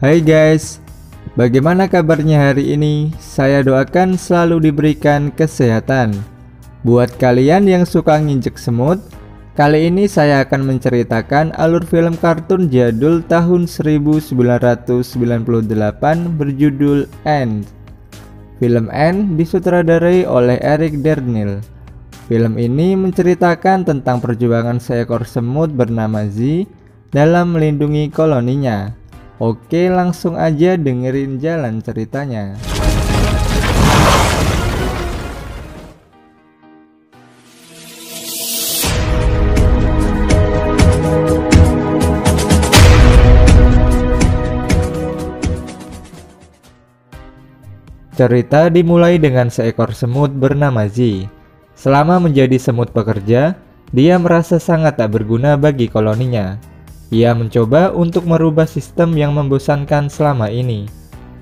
Hai guys, bagaimana kabarnya hari ini? Saya doakan selalu diberikan kesehatan. Buat kalian yang suka nginjek semut, kali ini saya akan menceritakan alur film kartun jadul tahun 1998 berjudul Ant. Film Ant disutradarai oleh Eric Darnell. Film ini menceritakan tentang perjuangan seekor semut bernama Z dalam melindungi koloninya. Oke, langsung aja dengerin jalan ceritanya. Cerita dimulai dengan seekor semut bernama Z. Selama menjadi semut pekerja, dia merasa sangat tak berguna bagi koloninya. Ia mencoba untuk merubah sistem yang membosankan selama ini,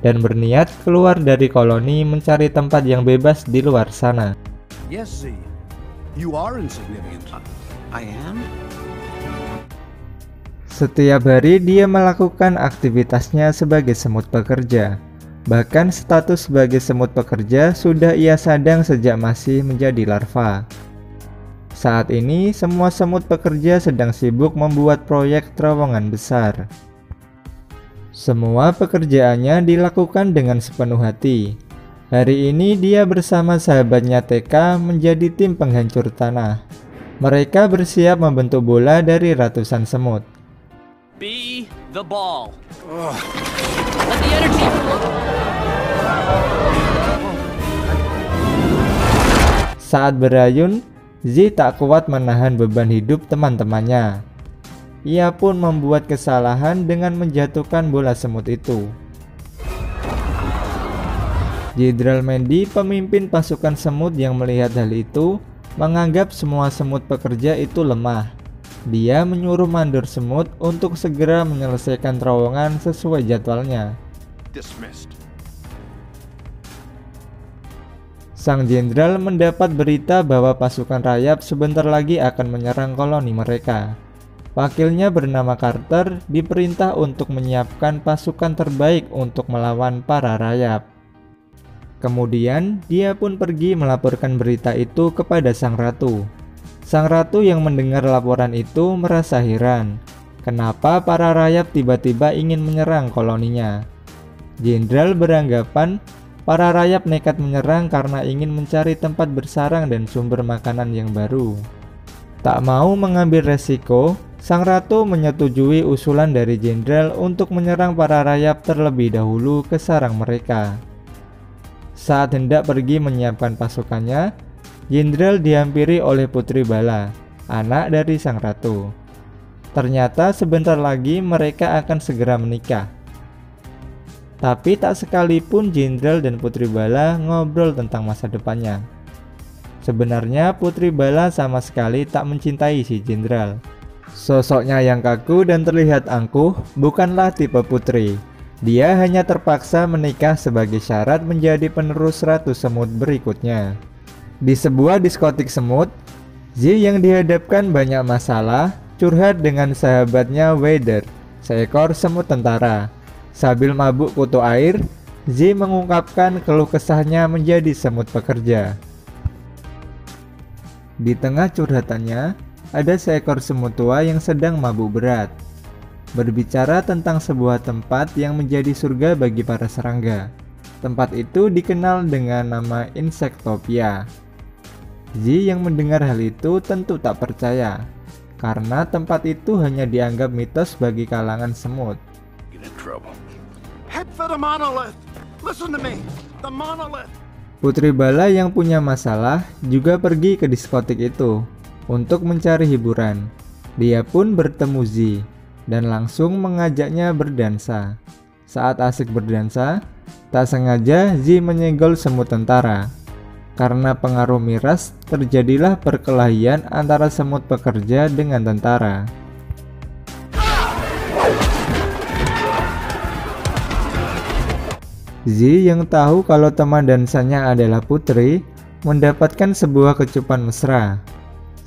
dan berniat keluar dari koloni mencari tempat yang bebas di luar sana. Yes, Z. You are insignificant. I am? Setiap hari dia melakukan aktivitasnya sebagai semut pekerja. Bahkan status sebagai semut pekerja sudah ia sadang sejak masih menjadi larva. Saat ini, semua semut pekerja sedang sibuk membuat proyek terowongan besar. Semua pekerjaannya dilakukan dengan sepenuh hati. Hari ini dia bersama sahabatnya TK menjadi tim penghancur tanah. Mereka bersiap membentuk bola dari ratusan semut. Be the ball. Let the energy flow. Saat berayun, Z tak kuat menahan beban hidup teman-temannya. Ia pun membuat kesalahan dengan menjatuhkan bola semut itu. Jenderal Mandy, pemimpin pasukan semut yang melihat hal itu, menganggap semua semut pekerja itu lemah. Dia menyuruh mandor semut untuk segera menyelesaikan terowongan sesuai jadwalnya. Dismissed. Sang jenderal mendapat berita bahwa pasukan rayap sebentar lagi akan menyerang koloni mereka. Wakilnya bernama Carter diperintah untuk menyiapkan pasukan terbaik untuk melawan para rayap. Kemudian dia pun pergi melaporkan berita itu kepada sang ratu. Sang ratu yang mendengar laporan itu merasa heran. Kenapa para rayap tiba-tiba ingin menyerang koloninya? Jenderal beranggapan para rayap nekat menyerang karena ingin mencari tempat bersarang dan sumber makanan yang baru. Tak mau mengambil resiko, sang ratu menyetujui usulan dari jenderal untuk menyerang para rayap terlebih dahulu ke sarang mereka. Saat hendak pergi menyiapkan pasukannya, jenderal dihampiri oleh Putri Bala, anak dari sang ratu. Ternyata sebentar lagi mereka akan segera menikah. Tapi tak sekalipun jenderal dan Putri Bala ngobrol tentang masa depannya. Sebenarnya Putri Bala sama sekali tak mencintai si jenderal. Sosoknya yang kaku dan terlihat angkuh bukanlah tipe putri. Dia hanya terpaksa menikah sebagai syarat menjadi penerus Ratu Semut berikutnya. Di sebuah diskotik semut, Z yang dihadapkan banyak masalah curhat dengan sahabatnya Wader, seekor semut tentara. Sambil mabuk kutu air, Z mengungkapkan keluh kesahnya menjadi semut pekerja. Di tengah curhatannya, ada seekor semut tua yang sedang mabuk berat, berbicara tentang sebuah tempat yang menjadi surga bagi para serangga. Tempat itu dikenal dengan nama Insectopia. Z yang mendengar hal itu tentu tak percaya, karena tempat itu hanya dianggap mitos bagi kalangan semut. Head for the monolith. Listen to me. The monolith. Putri Bala yang punya masalah juga pergi ke diskotik itu untuk mencari hiburan. Dia pun bertemu Z dan langsung mengajaknya berdansa. Saat asik berdansa, tak sengaja Z menyenggol semut tentara. Karena pengaruh miras, terjadilah perkelahian antara semut pekerja dengan tentara. Zi yang tahu kalau teman dansanya adalah putri, mendapatkan sebuah kecupan mesra.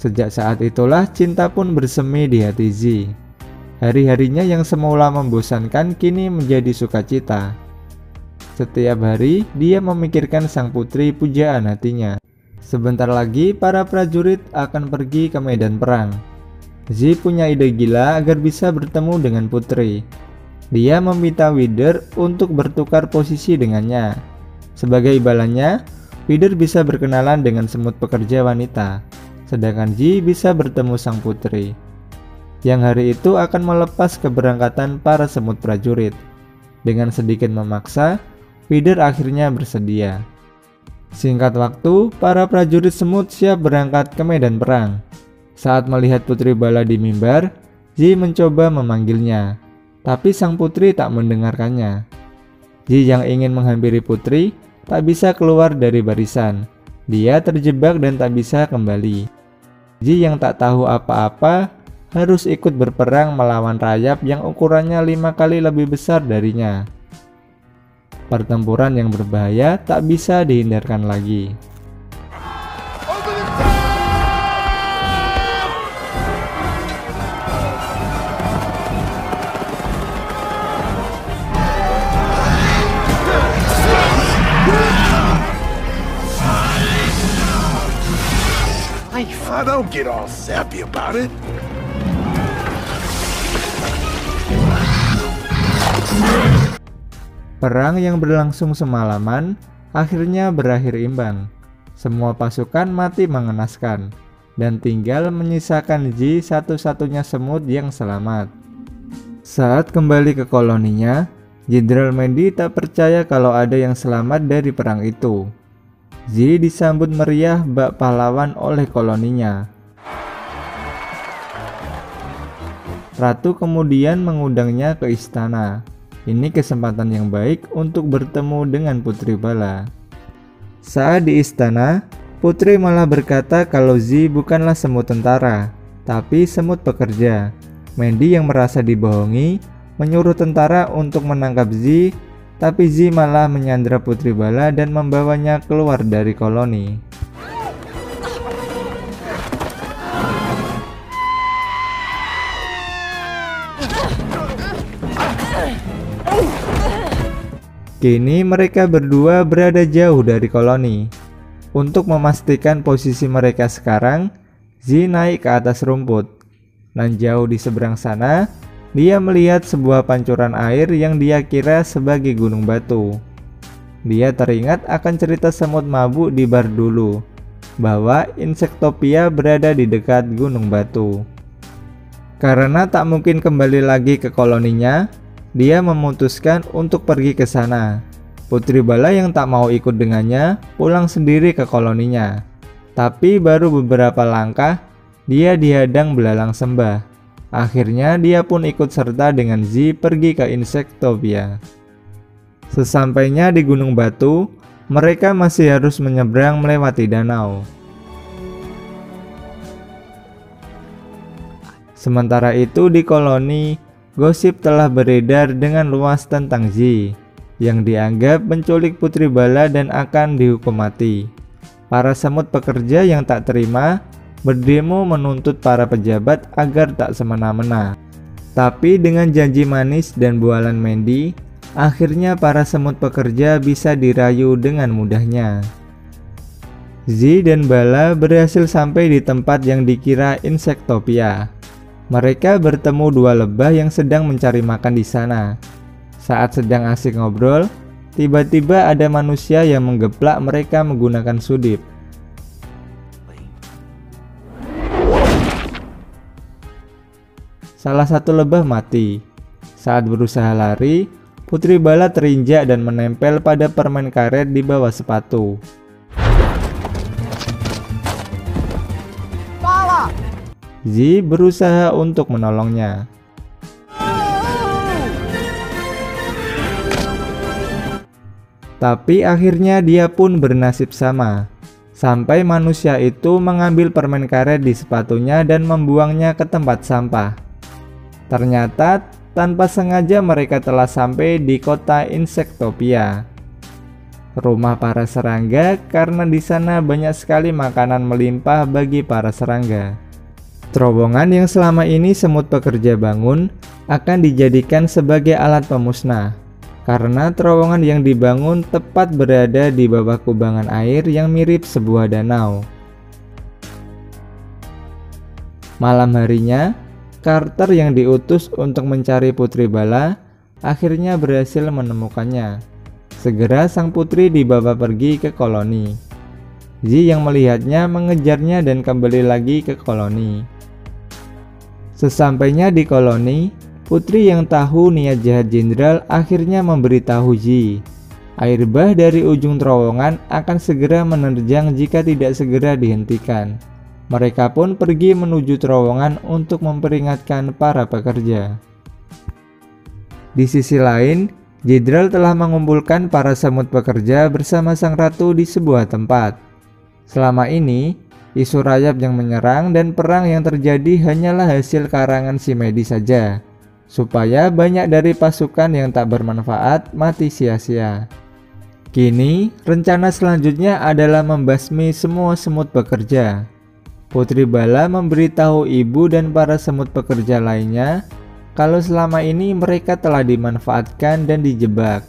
Sejak saat itulah cinta pun bersemi di hati Zi. Hari-harinya yang semula membosankan kini menjadi sukacita. Setiap hari dia memikirkan sang putri pujaan hatinya. Sebentar lagi para prajurit akan pergi ke medan perang. Zi punya ide gila agar bisa bertemu dengan putri. Dia meminta Wider untuk bertukar posisi dengannya. Sebagai imbalannya, Wider bisa berkenalan dengan semut pekerja wanita, sedangkan Zi bisa bertemu sang putri, yang hari itu akan melepas keberangkatan para semut prajurit. Dengan sedikit memaksa, Wider akhirnya bersedia. Singkat waktu, para prajurit semut siap berangkat ke medan perang. Saat melihat Putri Bala di mimbar, Zi mencoba memanggilnya, tapi sang putri tak mendengarkannya. Zi yang ingin menghampiri putri tak bisa keluar dari barisan. Dia terjebak dan tak bisa kembali. Zi yang tak tahu apa-apa harus ikut berperang melawan rayap yang ukurannya 5 kali lebih besar darinya. Pertempuran yang berbahaya tak bisa dihindarkan lagi. Don't get all sappy about it. Perang yang berlangsung semalaman akhirnya berakhir imbang. Semua pasukan mati mengenaskan, dan tinggal menyisakan Zi satu-satunya semut yang selamat. Saat kembali ke koloninya, Jenderal Mandy tak percaya kalau ada yang selamat dari perang itu. Zi disambut meriah bak pahlawan oleh koloninya. Ratu kemudian mengundangnya ke istana. Ini kesempatan yang baik untuk bertemu dengan Putri Bala. Saat di istana, Putri malah berkata kalau Zi bukanlah semut tentara, tapi semut pekerja. Mandy yang merasa dibohongi, menyuruh tentara untuk menangkap Zi, tapi Zi malah menyandra Putri Bala dan membawanya keluar dari koloni. Kini mereka berdua berada jauh dari koloni. Untuk memastikan posisi mereka sekarang, Zi naik ke atas rumput. Dan jauh di seberang sana, dia melihat sebuah pancuran air yang dia kira sebagai gunung batu. Dia teringat akan cerita semut mabuk di bar dulu, bahwa Insectopia berada di dekat gunung batu. Karena tak mungkin kembali lagi ke koloninya, dia memutuskan untuk pergi ke sana. Putri Bala yang tak mau ikut dengannya pulang sendiri ke koloninya. Tapi baru beberapa langkah, dia dihadang belalang sembah. Akhirnya dia pun ikut serta dengan Zi pergi ke Insectopia. Sesampainya di Gunung Batu, mereka masih harus menyeberang melewati danau. Sementara itu di koloni, gosip telah beredar dengan luas tentang Zi, yang dianggap menculik Putri Bala dan akan dihukum mati. Para semut pekerja yang tak terima berdemo menuntut para pejabat agar tak semena-mena. Tapi dengan janji manis dan bualan Mandy, akhirnya para semut pekerja bisa dirayu dengan mudahnya. Zi dan Bala berhasil sampai di tempat yang dikira Insectopia. Mereka bertemu dua lebah yang sedang mencari makan di sana. Saat sedang asik ngobrol, tiba-tiba ada manusia yang menggeplak mereka menggunakan sudip. Salah satu lebah mati. Saat berusaha lari, Putri Bala terinjak dan menempel pada permen karet di bawah sepatu. Bala! Zi berusaha untuk menolongnya. Tapi akhirnya dia pun bernasib sama. Sampai manusia itu mengambil permen karet di sepatunya dan membuangnya ke tempat sampah. Ternyata tanpa sengaja mereka telah sampai di kota Insectopia. rumah para serangga karena di sana banyak sekali makanan melimpah bagi para serangga. Terowongan yang selama ini semut pekerja bangun akan dijadikan sebagai alat pemusnah, karena terowongan yang dibangun tepat berada di bawah kubangan air yang mirip sebuah danau. Malam harinya, Carter yang diutus untuk mencari Putri Bala akhirnya berhasil menemukannya. Segera sang putri dibawa pergi ke koloni. Zi yang melihatnya mengejarnya dan kembali lagi ke koloni. Sesampainya di koloni, putri yang tahu niat jahat jenderal akhirnya memberitahu Zi, air bah dari ujung terowongan akan segera menerjang jika tidak segera dihentikan. Mereka pun pergi menuju terowongan untuk memperingatkan para pekerja. Di sisi lain, jenderal telah mengumpulkan para semut pekerja bersama sang ratu di sebuah tempat. Selama ini, isu rayap yang menyerang dan perang yang terjadi hanyalah hasil karangan si Medi saja, supaya banyak dari pasukan yang tak bermanfaat mati sia-sia. Kini, rencana selanjutnya adalah membasmi semua semut pekerja. Putri Bala memberitahu ibu dan para semut pekerja lainnya kalau selama ini mereka telah dimanfaatkan dan dijebak.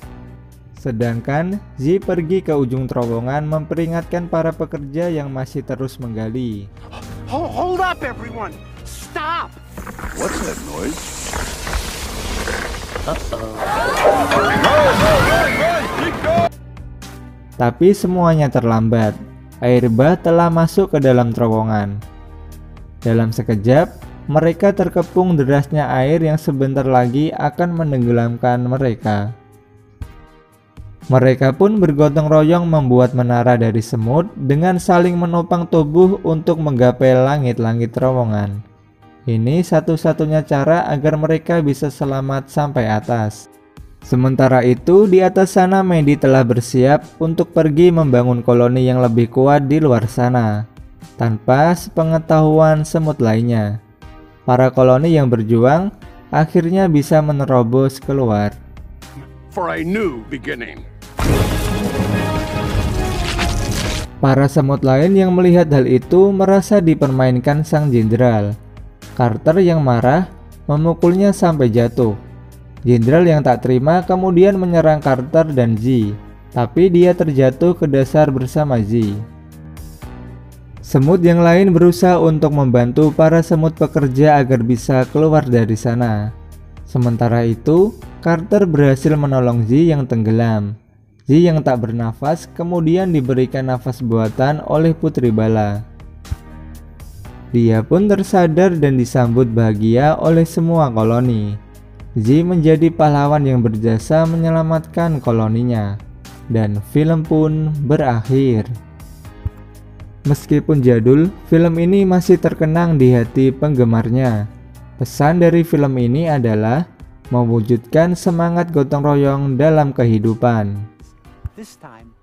Sedangkan Zi pergi ke ujung terowongan memperingatkan para pekerja yang masih terus menggali. Hold up, everyone! Stop! What's that noise? Tapi semuanya terlambat. Air bah telah masuk ke dalam terowongan. Dalam sekejap, mereka terkepung derasnya air yang sebentar lagi akan menenggelamkan mereka. Mereka pun bergotong royong membuat menara dari semut dengan saling menopang tubuh untuk menggapai langit-langit terowongan. Ini satu-satunya cara agar mereka bisa selamat sampai atas. Sementara itu, di atas sana Medi telah bersiap untuk pergi membangun koloni yang lebih kuat di luar sana, tanpa sepengetahuan semut lainnya. Para koloni yang berjuang akhirnya bisa menerobos keluar. For a new beginning. Para semut lain yang melihat hal itu merasa dipermainkan sang jenderal. Carter yang marah memukulnya sampai jatuh. Jenderal yang tak terima kemudian menyerang Carter dan Zi, tapi dia terjatuh ke dasar bersama Zi. Semut yang lain berusaha untuk membantu para semut pekerja agar bisa keluar dari sana. Sementara itu, Carter berhasil menolong Zi yang tenggelam. Zi yang tak bernafas kemudian diberikan nafas buatan oleh Putri Bala. Dia pun tersadar dan disambut bahagia oleh semua koloni. Zi menjadi pahlawan yang berjasa menyelamatkan koloninya, dan film pun berakhir. Meskipun jadul, film ini masih terkenang di hati penggemarnya. Pesan dari film ini adalah mewujudkan semangat gotong royong dalam kehidupan. This time,